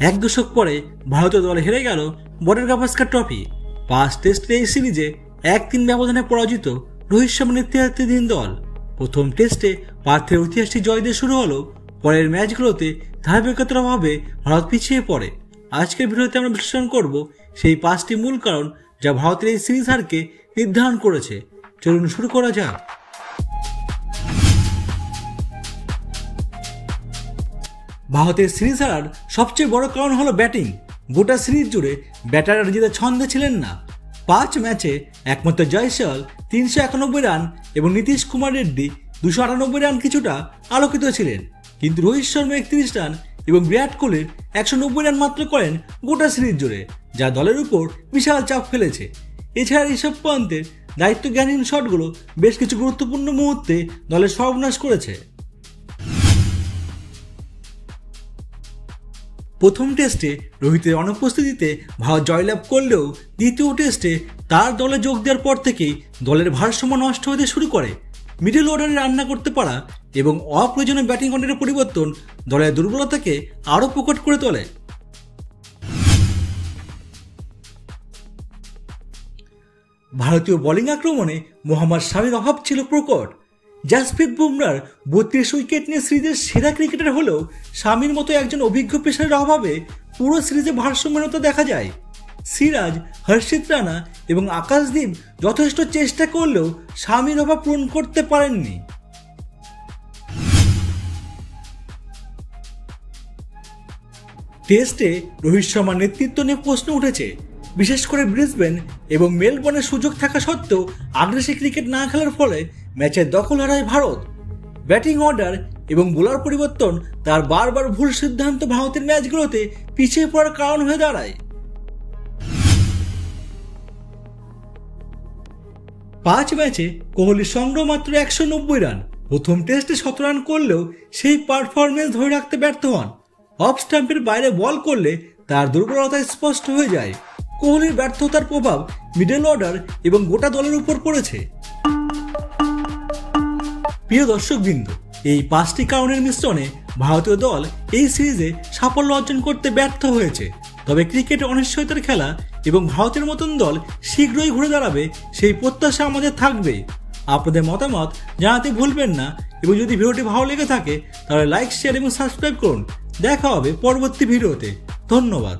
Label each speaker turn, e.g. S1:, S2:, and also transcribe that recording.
S1: এক দশক পরে ভারতীয় দল হেরে গেল বর্ডার গাভাস্কার ট্রফি। 5 টেস্টের এই সিরিজে 1-3 ব্যবধানে পরাজিত রোহিত শর্মা নেতৃত্বাধীন দল। প্রথম টেস্টে পার্থের ঐতিহাসিক জয় দিয়ে শুরু হলো, পরের ম্যাচগুলোতে ধারাবাহিকতার অভাবে ভারত পিছিয়ে পড়ে। আজকের ভিডিওতে আমরা বিশ্লেষণ করব সেই 5টি মূল কারণ যা ভারতের এই সিরিজ হারকে নির্ধারণ করেছে। চলুন শুরু করা যাক। ভারতের সিরিজ হারার সবচেয়ে বড় কারণ হলো ব্যাটিং। গোটা সিরিজ জুড়ে ব্যাটাররা নিজেদের ছন্দে ছিলেন না। 5 ম্যাচে একমাত্র জয়সওয়াল 391 রান এবং নীতিশ কুমার রেড্ডি 298 রান কিছুটা আলোকিত ছিলেন, কিন্তু রোহিত শর্মা 31 রান এবং বিরাট কোহলির 190 রান মাত্র করেন গোটা সিরিজ জুড়ে, যা দলের উপর বিশাল চাপ ফেলেছে। এছাড়া ঋষভ পন্তের দায়িত্বজ্ঞানহীন শটগুলো বেশ কিছু গুরুত্বপূর্ণ মুহূর্তে দলের সর্বনাশ করেছে। প্রথম টেস্টে রোহিতের অনুপস্থিতিতে ভারত জয়লাভ করলেও দ্বিতীয় টেস্টে তার দলে যোগ দেওয়ার পর থেকেই দলের ভারসাম্য নষ্ট হতে শুরু করে। মিডল অর্ডারে রান্না করতে পারা এবং অপ্রয়োজনীয় ব্যাটিং অর্ডারের পরিবর্তন দলের দুর্বলতাকে আরও প্রকট করে তোলে। ভারতীয় বোলিং আক্রমণে মোহাম্মদ শামির অভাব ছিল প্রকট। জাসপ্রীত বুমরার 32 উইকেট নিয়ে সিরিজের সেরা ক্রিকেটার হলেও শামির মতো একজন অভিজ্ঞ পেসারের অভাবে পুরো সিরিজে ভারসাম্যহীনতা দেখা যায়। সিরাজ, হর্ষিত রানা এবং আকাশদীপ যথেষ্ট চেষ্টা করলেও শামির অভাব পূরণ করতে পারেননি। টেস্টে রোহিত শর্মার নেতৃত্ব নিয়ে প্রশ্ন উঠেছে, বিশেষ করে ব্রিসবেন এবং মেলবোর্নের সুযোগ থাকা সত্ত্বেও আগ্রাসী ক্রিকেট না খেলার ফলে ম্যাচের দখল হারায় ভারত। ব্যাটিং অর্ডার এবং বোলার পরিবর্তন তার বারবার ভুল সিদ্ধান্ত ভারতের ম্যাচগুলোতে পিছিয়ে পড়ার কারণ হয়ে দাঁড়ায়। 5 ম্যাচে কোহলির সংগ্রহ মাত্র 190 রান। প্রথম টেস্টে 17 রান করলেও সেই পারফরমেন্স ধরে রাখতে ব্যর্থ হন। অফ স্টাম্পের বাইরে বল করলে তার দুর্বলতা স্পষ্ট হয়ে যায়। কোহলির ব্যর্থতার প্রভাব মিডল অর্ডার এবং গোটা দলের উপর পড়েছে। প্রিয় দর্শকবৃন্দ, এই 5টি কারণের মিশ্রণে ভারতীয় দল এই সিরিজে সাফল্য অর্জন করতে ব্যর্থ হয়েছে। তবে ক্রিকেট অনিশ্চয়তার খেলা এবং ভারতের মতন দল শীঘ্রই ঘুরে দাঁড়াবে সেই প্রত্যাশা আমাদের থাকবে। আপনাদের মতামত জানাতে ভুলবেন না এবং যদি ভিডিওটি ভালো লেগে থাকে তাহলে লাইক, শেয়ার এবং সাবস্ক্রাইব করুন। দেখা হবে পরবর্তী ভিডিওতে। ধন্যবাদ।